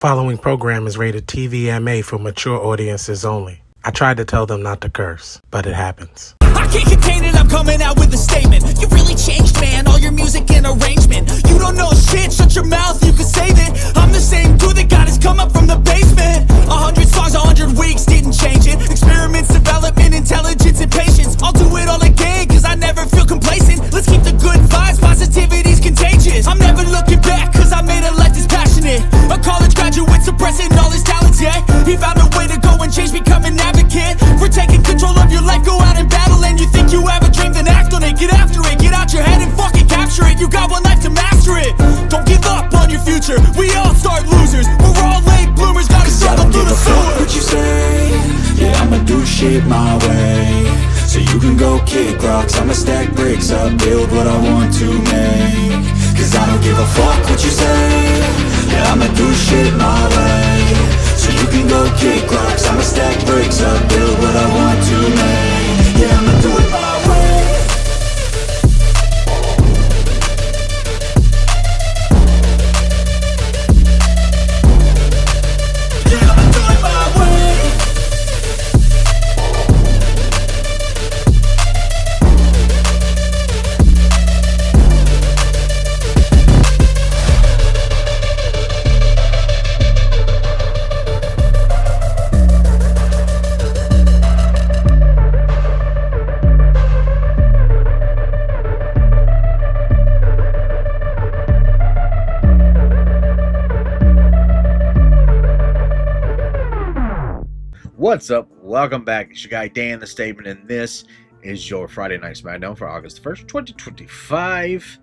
Following program is rated TVMA for mature audiences only. I tried to tell them not to curse, but it happens. I can't contain it, I'm coming out with a statement. You really changed, man, all your music and arrangement. You don't know shit, shut your mouth, you can save it. I'm the same dude that got his come up from the basement. 100 songs, 100 weeks, didn't change it. Experiments, development, intelligence, and patience. I'll do it all again, cause I never feel complacent. Let's keep the good vibes, positivity's contagious. I'm never looking back, cause I made a life that's passionate. A college graduate suppressing all his talents, yeah. He found a way to go and change, become an advocate. For taking control of your life, go out and battle. And you think you have a dream, then act on it. Get after it, get out your head and fucking capture it. You got one life to master it. Don't give up on your future, we all start losers. We're all late bloomers, gotta struggle through the sewer. What you say, yeah, I'ma do shit my way. So you can go kick rocks, I'ma stack bricks up, build what I want to make. Cause I don't give a fuck what you say, yeah, I'ma do shit my way. So you can go kick rocks, I'ma stack bricks up, build what I want to make. Yeah, I'ma do it my way. Yeah, I'ma do it my way. What's up? Welcome back. It's your guy Dan the Statement, and this is your Friday Night Smackdown for August 1st, 2025.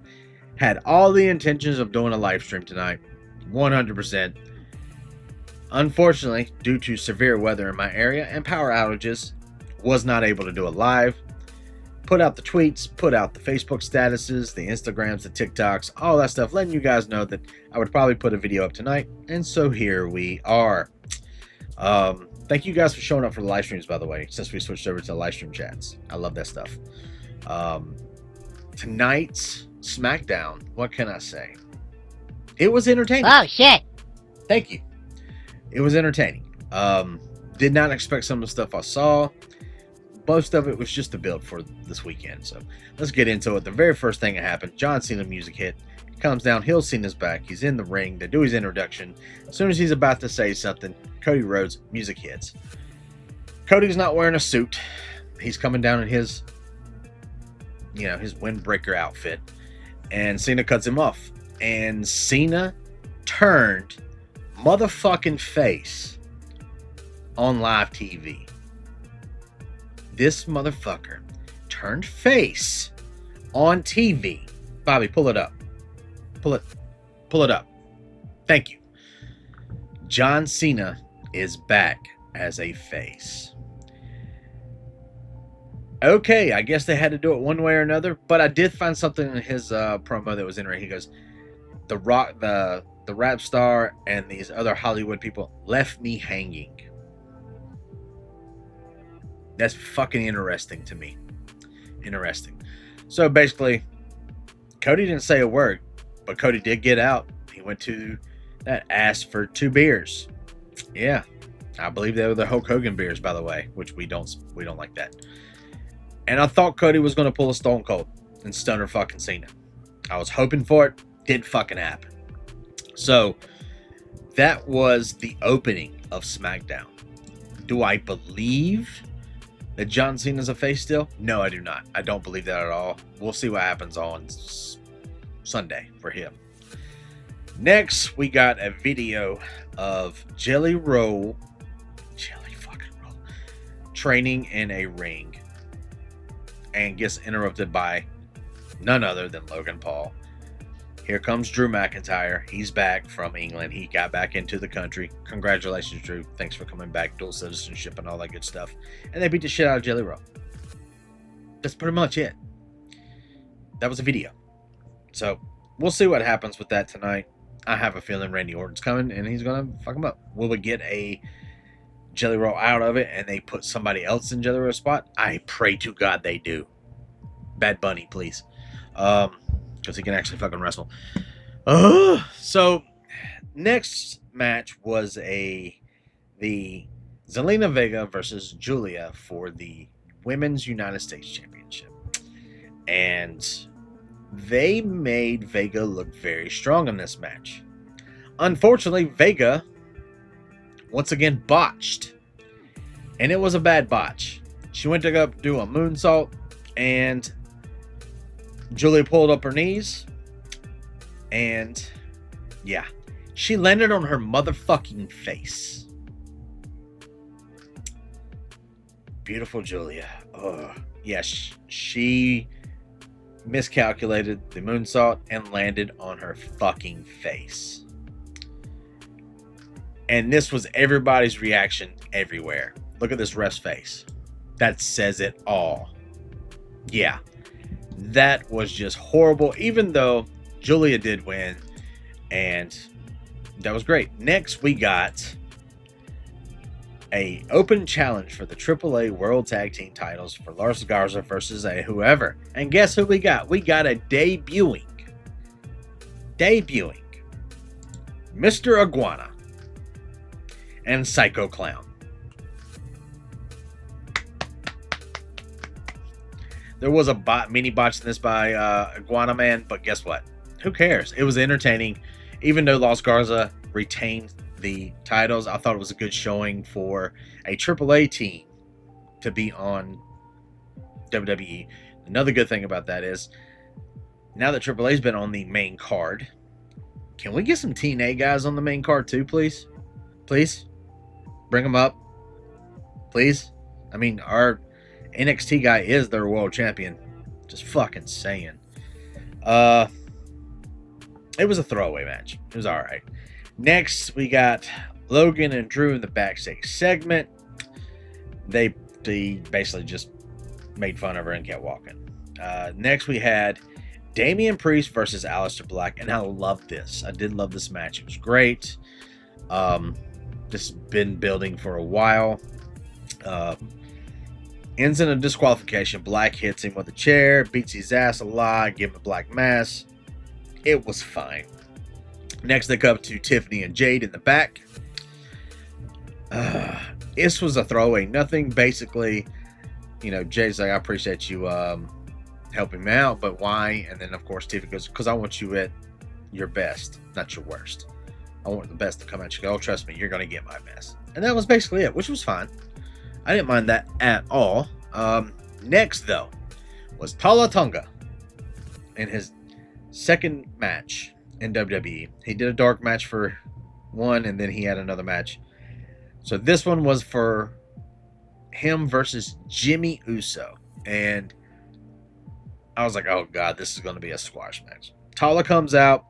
Had all the intentions of doing a live stream tonight, 100%. Unfortunately, due to severe weather in my area and power outages, was not able to do it live. Put out the tweets, put out the Facebook statuses, the Instagrams, the TikToks, all that stuff, letting you guys know that I would probably put a video up tonight, and so here we are. Thank you guys for showing up for the live streams, by the way, since we switched over to live stream chats. I love that stuff. Tonight's Smackdown, what can I say? It was entertaining. Oh, shit. Thank you. It was entertaining. Did not expect some of the stuff I saw. Most of it was just a build for this weekend. So let's get into it. The very first thing that happened, John Cena music hit. He comes down, He'll Cena's back. He's in the ring to do his introduction. As soon as he's about to say something, Cody Rhodes music hits. Cody's not wearing a suit. He's coming down in his, his windbreaker outfit. And Cena cuts him off. And Cena turned motherfucking face on live TV. This motherfucker turned face on TV. Bobby, pull it up. Pull it up. Thank you. John Cena is back as a face. Okay, I guess they had to do it one way or another, but I did find something in his promo that was interesting. He goes, "The Rock, the rap star, and these other Hollywood people left me hanging." That's fucking interesting to me. Interesting. So basically, Cody didn't say a word, but Cody did get out. He went to that, asked for 2 beers. Yeah, I believe they were the Hulk Hogan beers, by the way, which we don't like that. And I thought Cody was going to pull a Stone Cold and stunner fucking Cena. I was hoping for it. Didn't fucking happen. So that was the opening of SmackDown. Do I believe that John Cena's a face still? No, I do not. I don't believe that at all. We'll see what happens on Sunday for him. Next, we got a video of Jelly fucking Roll training in a ring and gets interrupted by none other than Logan Paul. Here comes Drew McIntyre. He's back from England. He got back into the country. Congratulations, Drew. Thanks for coming back. Dual citizenship and all that good stuff. And they beat the shit out of Jelly Roll. That's pretty much it. That was a video. So we'll see what happens with that tonight. I have a feeling Randy Orton's coming and he's going to fuck him up. Will we get a Jelly Roll out of it and they put somebody else in Jelly Roll's spot? I pray to God they do. Bad Bunny, please. Because he can actually fucking wrestle. So, next match was the Zelina Vega versus Julia for the Women's United States Championship. And they made Vega look very strong in this match. Unfortunately, Vega once again botched. And it was a bad botch. She went to go do a moonsault, and Julia pulled up her knees. And yeah, she landed on her motherfucking face. Beautiful Julia. Oh, yes, she miscalculated the moonsault and landed on her fucking face. And this was everybody's reaction everywhere. Look at this ref's face. That says it all. Yeah, that was just horrible, even though Julia did win, and that was great. Next, we got a open challenge for the AAA World Tag Team titles for Lars Garza versus a whoever. And guess who we got? We got a debuting Mr. Iguana and Psycho Clown. There was a mini botch in this by Iguana Man, but guess what? Who cares? It was entertaining. Even though Los Garza retained the titles, I thought it was a good showing for a AAA team to be on WWE. Another good thing about that is, now that AAA's been on the main card, can we get some TNA guys on the main card too, please? Please? Bring them up. Please? I mean, our NXT guy is their world champion. Just fucking saying. It was a throwaway match. It was alright. Next, we got Logan and Drew in the backstage segment. They basically just made fun of her and kept walking. Next, we had Damian Priest versus Aleister Black, and I loved this. I did love this match. It was great. This has been building for a while. Ends in a disqualification. Black hits him with a chair, beats his ass a lot, give him a black mass. It was fine. Next, they come to Tiffany and Jade in the back. This was a throwaway. Nothing. Basically, Jade's like, I appreciate you helping me out, but why? And then, of course, Tiffany goes, because I want you at your best, not your worst. I want the best to come at you. Oh, trust me, you're going to get my best. And that was basically it, which was fine. I didn't mind that at all. Next, though, was Tala Tonga in his second match in WWE. He did a dark match for one, and then he had another match. So this one was for him versus Jimmy Uso. And I was like, oh, God, this is going to be a squash match. Tala comes out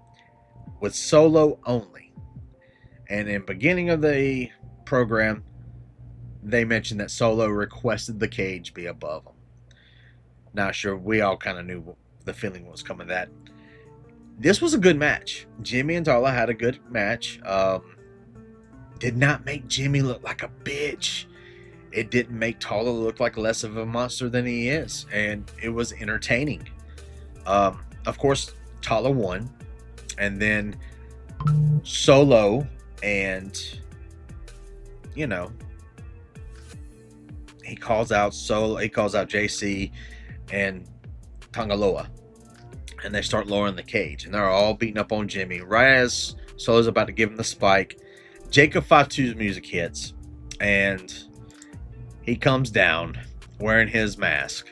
with Solo only. And in the beginning of the program, they mentioned that Solo requested the cage be above him. Not sure. We all kind of knew the feeling was coming that. This was a good match. Jimmy and Tala had a good match. Did not make Jimmy look like a bitch. It didn't make Tala look like less of a monster than he is. And it was entertaining. Of course, Tala won. And then Solo and, he calls out JC and Tangaloa. And they start lowering the cage. And they're all beating up on Jimmy. Right as Solo's about to give him the spike, Jacob Fatu's music hits. And he comes down wearing his mask.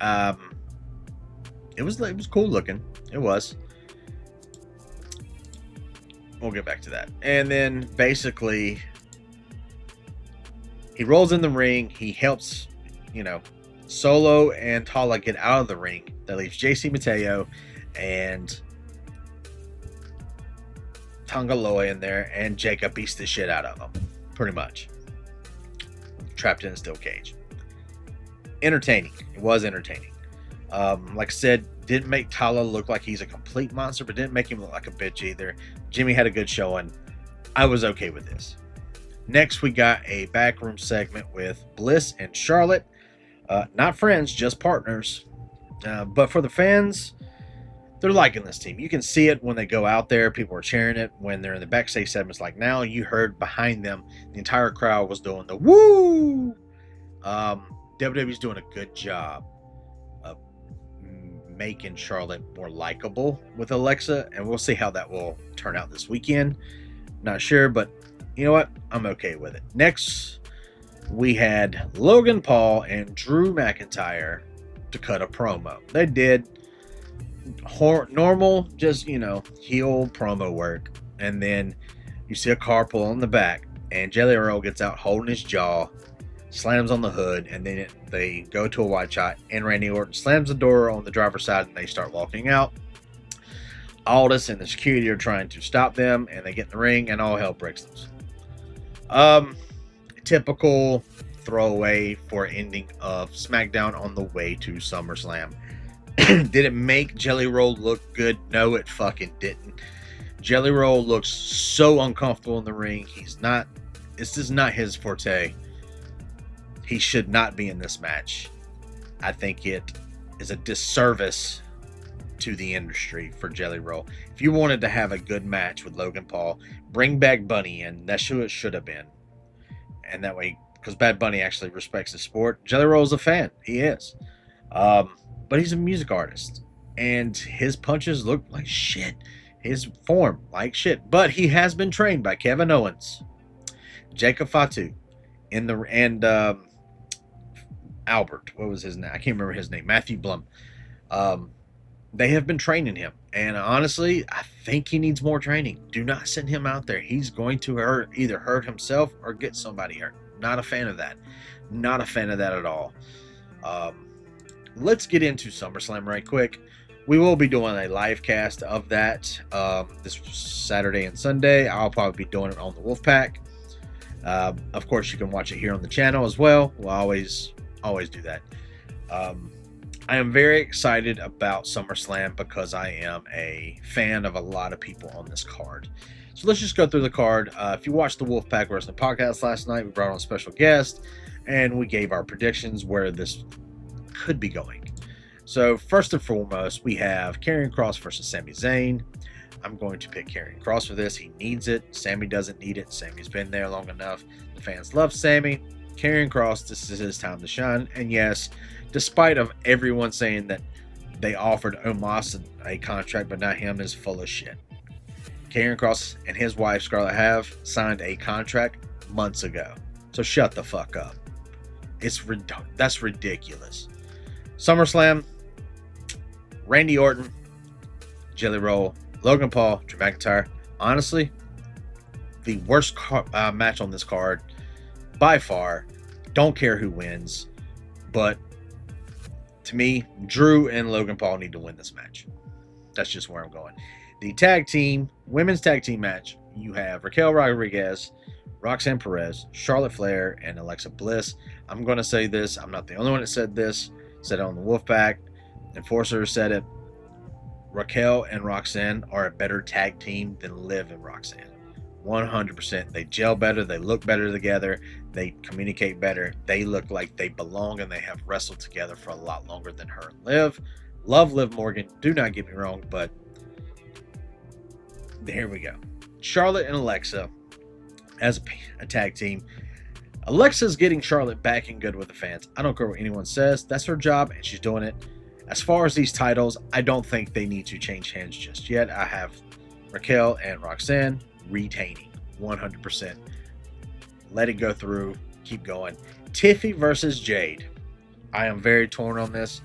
It was cool looking. It was. We'll get back to that. And then basically, he rolls in the ring. He helps, Solo and Tala get out of the ring. That leaves JC Mateo and Tangaloa in there, and Jacob beats the shit out of him. Pretty much. Trapped in a steel cage. Entertaining. It was entertaining. Like I said, didn't make Tala look like he's a complete monster, but didn't make him look like a bitch either. Jimmy had a good showing. I was okay with this. Next, we got a backroom segment with Bliss and Charlotte. Not friends, just partners. But for the fans, they're liking this team. You can see it when they go out there. People are cheering it. When they're in the backstage segments, like now, you heard behind them, the entire crowd was doing the woo. WWE's doing a good job of making Charlotte more likable with Alexa, and we'll see how that will turn out this weekend. Not sure, but you know what? I'm okay with it. Next, we had Logan Paul and Drew McIntyre to cut a promo. They did normal, just, heel promo work. And then you see a car pull on the back, and Jelly Roll gets out holding his jaw, slams on the hood, and then they go to a wide shot, and Randy Orton slams the door on the driver's side, and they start walking out. Aldis and the security are trying to stop them, and they get in the ring, and all hell breaks loose. Typical throwaway for ending of Smackdown on the way to SummerSlam. Did it make Jelly Roll look good? No, it fucking didn't. Jelly Roll looks so uncomfortable in the ring. This is not his forte. He should not be in this match. I think it is a disservice to the industry for Jelly Roll. If you wanted to have a good match with Logan Paul, bring Bad Bunny in. That's who it should have been. And that way, because Bad Bunny actually respects the sport. Jelly Roll's a fan. He is. But he's a music artist. And his punches look like shit. His form like shit. But he has been trained by Kevin Owens, Jacob Fatu, and Albert. What was his name? I can't remember his name. Matthew Blum. They have been training him. And honestly, I think he needs more training. Do not send him out there. He's going to either hurt himself or get somebody hurt. Not a fan of that. Not a fan of that at all. Let's get into SummerSlam right quick. We will be doing a live cast of that this Saturday and Sunday. I'll probably be doing it on the Wolfpack. Of course, you can watch it here on the channel as well. We'll always do that. I am very excited about SummerSlam because I am a fan of a lot of people on this card. So let's just go through the card. If you watched the Wolfpack Wrestling Podcast last night, we brought on a special guest, and we gave our predictions where this could be going. So first and foremost, we have Karrion Kross versus Sami Zayn. I'm going to pick Karrion Kross for this. He needs it. Sami doesn't need it. Sami's been there long enough. The fans love Sami. Karrion Kross, this is his time to shine. And yes, despite of everyone saying that they offered Omos a contract, but not him, is full of shit. Karrion Kross and his wife, Scarlett, have signed a contract months ago. So shut the fuck up. That's ridiculous. SummerSlam, Randy Orton, Jelly Roll, Logan Paul, Drew McIntyre. Honestly, the worst match on this card by far. Don't care who wins, but to me, Drew and Logan Paul need to win this match. That's just where I'm going. The women's tag team match, you have Raquel Rodriguez, Roxanne Perez, Charlotte Flair, and Alexa Bliss. I'm going to say this. I'm not the only one that said this. Said it on the Wolfpack. Enforcer said it. Raquel and Roxanne are a better tag team than Liv and Roxanne. 100%. They gel better. They look better together. They communicate better. They look like they belong, and they have wrestled together for a lot longer than her and Liv. Love Liv Morgan. Do not get me wrong, but here we go. Charlotte and Alexa as a tag team. Alexa's getting Charlotte back and good with the fans. I don't care what anyone says. That's her job, and she's doing it. As far as these titles, I don't think they need to change hands just yet. I have Raquel and Roxanne retaining 100%. Let it go through. Keep going. Tiffy versus Jade. I am very torn on this.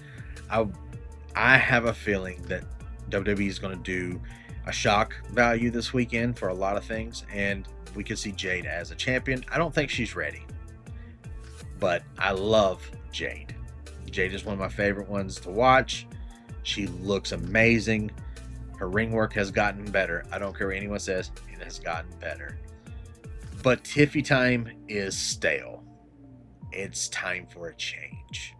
I have a feeling that WWE is going to do a shock value this weekend for a lot of things, and we could see Jade as a champion. I don't think she's ready, but I love Jade. Jade is one of my favorite ones to watch. She looks amazing. Her ring work has gotten better. I don't care what anyone says, it has gotten better. But Tiffy time is stale. It's time for a change.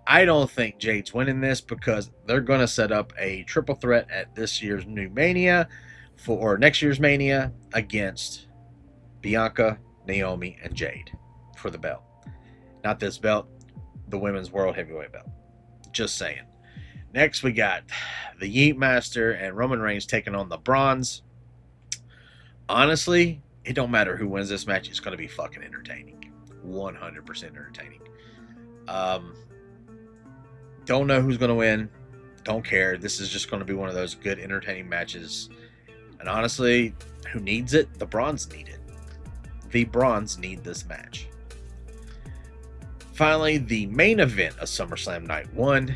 I don't think Jade's winning this because they're going to set up a triple threat at this year's new Mania or next year's Mania against Bianca, Naomi, and Jade for the belt. Not this belt, the women's world heavyweight belt. Just saying. Next, we got the Yeet Master and Roman Reigns taking on the Bronze. Honestly, it don't matter who wins this match. It's going to be fucking entertaining. 100% entertaining. Don't know who's going to win. Don't care. This is just going to be one of those good, entertaining matches. And honestly, who needs it? The Bronze need it. The Bronze need this match. Finally, the main event of SummerSlam Night 1.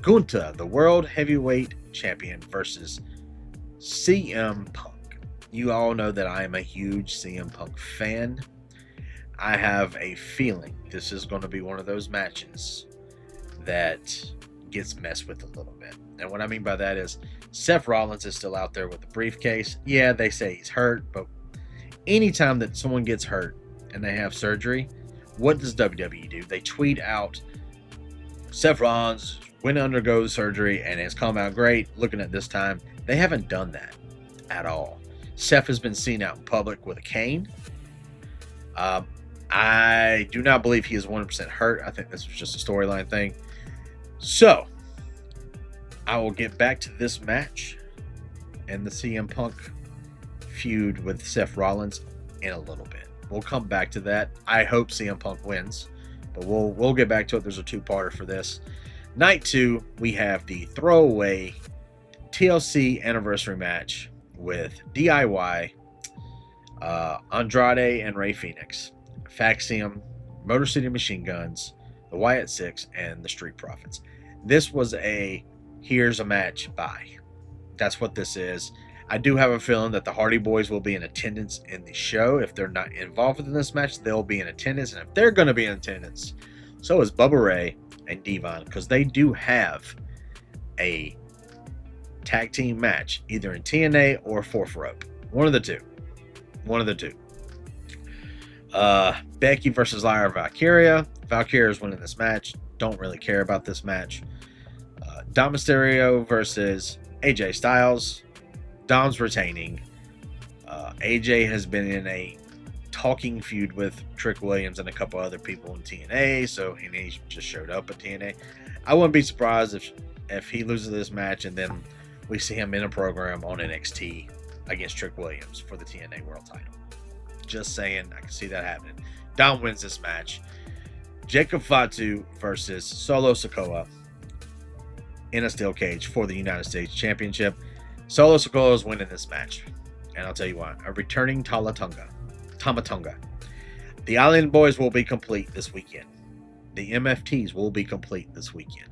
Gunther, the World Heavyweight Champion, versus CM Punk. You all know that I am a huge CM Punk fan. I have a feeling this is going to be one of those matches that gets messed with a little bit. And what I mean by that is Seth Rollins is still out there with the briefcase. Yeah, they say he's hurt, but anytime that someone gets hurt and they have surgery, what does WWE do? They tweet out Seth Rollins went to undergo surgery and it's come out great. Looking at this time, they haven't done that at all. Seth has been seen out in public with a cane. I do not believe he is 100% hurt. I think this was just a storyline thing. So, I will get back to this match and the CM Punk feud with Seth Rollins in a little bit. We'll come back to that. I hope CM Punk wins, but we'll get back to it. There's a two-parter for this. Night 2, we have the throwaway TLC anniversary match with DIY, Andrade and Rey Fenix, Faxium, Motor City Machine Guns, the Wyatt Six, and the Street Profits. This was here's a match bye. That's what this is. I do have a feeling that the Hardy Boys will be in attendance in the show. If they're not involved in this match, they'll be in attendance. And if they're going to be in attendance, so is Bubba Ray and Devon, because they do have a tag team match either in TNA or Fourth Rope. One of the two. Becky versus Lyra Valkyria. Valkyria is winning this match. Don't really care about this match. Dom Mysterio versus AJ Styles. Dom's retaining. AJ has been in a talking feud with Trick Williams and a couple other people in TNA, so he just showed up at TNA. I wouldn't be surprised if he loses this match and then we see him in a program on NXT against Trick Williams for the TNA World Title. Just saying, I can see that happening. Dom wins this match. Jacob Fatu versus Solo Sikoa in a steel cage for the United States Championship. Solo Sikoa is winning this match, and I'll tell you why. A returning Tamatonga. The Island Boys will be complete this weekend. The MFTs will be complete this weekend.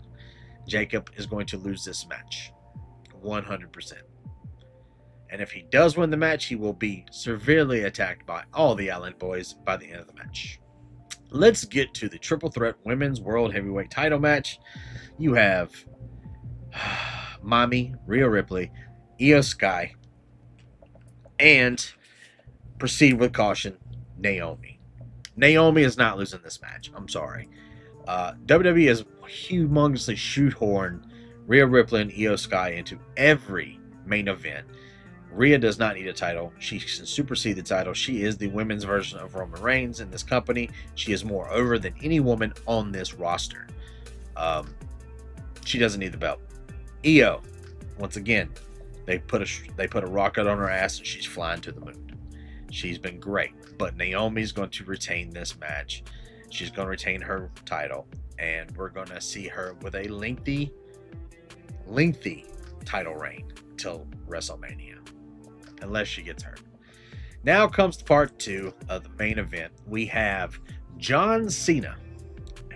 Jacob is going to lose this match. 100%. And if he does win the match, he will be severely attacked by all the Island Boys by the end of the match. Let's get to the Triple Threat Women's World Heavyweight Title match. You have Mami, Rhea Ripley, Io Sky, and proceed with caution, Naomi. Naomi is not losing this match. I'm sorry. WWE has humongously shoehorned Rhea Ripley and Io Sky into every main event. Rhea does not need a title. She can supersede the title. She is the women's version of Roman Reigns in this company. She is more over than any woman on this roster. She doesn't need the belt. Io, once again, they put a rocket on her ass and she's flying to the moon. She's been great, but Naomi's going to retain this match. She's going to retain her title, and we're going to see her with a lengthy title reign till WrestleMania, unless she gets hurt. Now comes the part 2 of the main event. We have John Cena,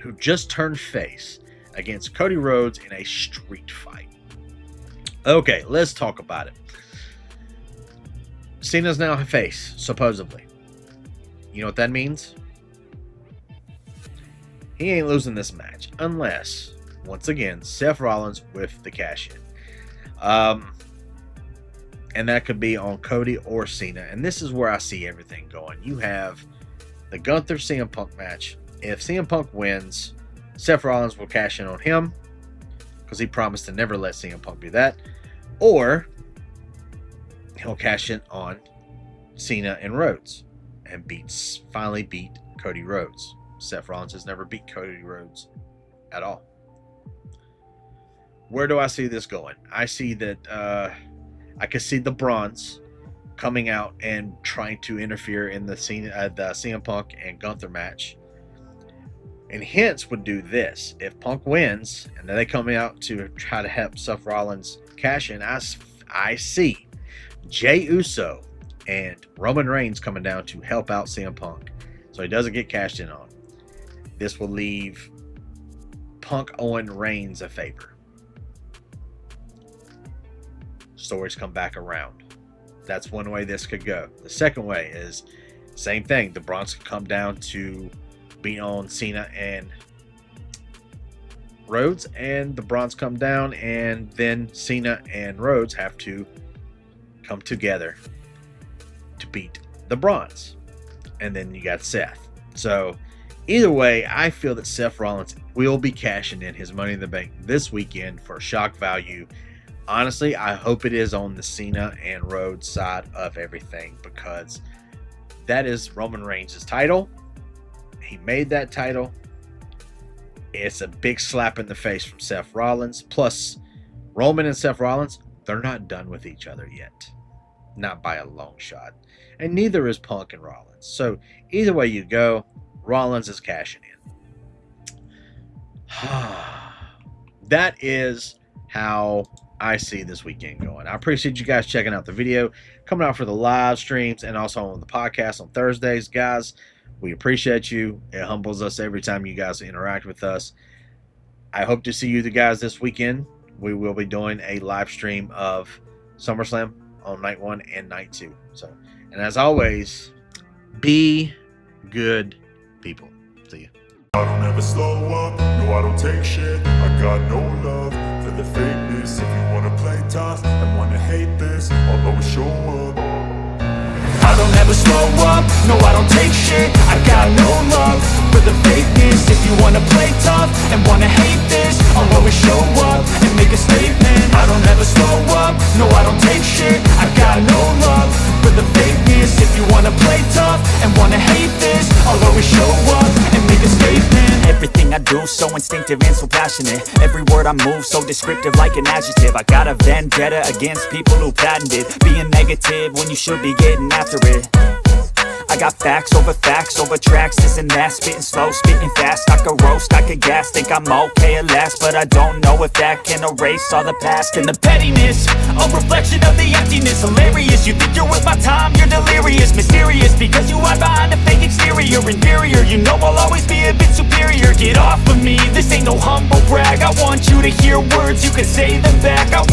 who just turned face, against Cody Rhodes in a street fight. Okay, let's talk about it. Cena's now a face, supposedly. You know what that means? He ain't losing this match unless, once again, Seth Rollins with the cash-in. And that could be on Cody or Cena. And this is where I see everything going. You have the Gunther CM Punk match. If CM Punk wins, Seth Rollins will cash in on him because he promised to never let CM Punk do that. Or he'll cash in on Cena and Rhodes and finally beat Cody Rhodes. Seth Rollins has never beat Cody Rhodes at all. where do I see this going? I see that I could see the Bronze coming out and trying to interfere in the CM Punk and Gunther match. And hence would do this. If Punk wins and then they come out to try to help Seth Rollins cash in, I see Jey Uso and Roman Reigns coming down to help out CM Punk so he doesn't get cashed in on. This will leave Punk owing Reigns a favor. Stories come back around. That's one way this could go. The second way is same thing. The Bronze could come down to be on Cena and Rhodes, and the Bronze come down, and then Cena and Rhodes have to come together to beat the Bronze. And then you got Seth. So either way, I feel that Seth Rollins will be cashing in his Money in the Bank this weekend for shock value. Honestly, I hope it is on the Cena and Rhodes side of everything, because that is Roman Reigns' title. He made that title. It's a big slap in the face from Seth Rollins. Plus, Roman and Seth Rollins, they're not done with each other yet. Not by a long shot. And neither is Punk and Rollins. So either way you go, Rollins is cashing in. That is how I see this weekend going. I appreciate you guys checking out the video, coming out for the live streams, and also on the podcast on Thursdays. Guys, we appreciate you. It humbles us every time you guys interact with us. I hope to see you guys this weekend. We will be doing a live stream of SummerSlam on night 1 and night 2. So, and as always, be good people. See you. I don't ever slow up, no I don't take shit. I got no love for the fakeness. If you wanna play tough and wanna hate this, I'll always show up. I don't ever slow up, no I don't take shit. I got no love for the fakeness. If you wanna play tough and wanna hate this, I'll always show up and make a statement. I don't ever slow up, no I don't take shit. I got no love for the fakeness. If you wanna play tough and wanna hate this, I'll always show up and make a statement. Everything I do so instinctive and so passionate. Every word I move so descriptive like an adjective. I got a vendetta against people who patented being negative when you should be getting after it. I got facts over tracks, this and that. Spitting slow, spitting fast, I could roast, I could gas. Think I'm okay at last, but I don't know if that can erase all the past. And the pettiness, a reflection of the emptiness. Hilarious, you think you're worth my time, you're delirious. Mysterious, because you hide behind a fake exterior. Inferior, you know I'll always be a bit superior. Get off of me, this ain't no humble brag. I want you to hear words, you can say them back. I want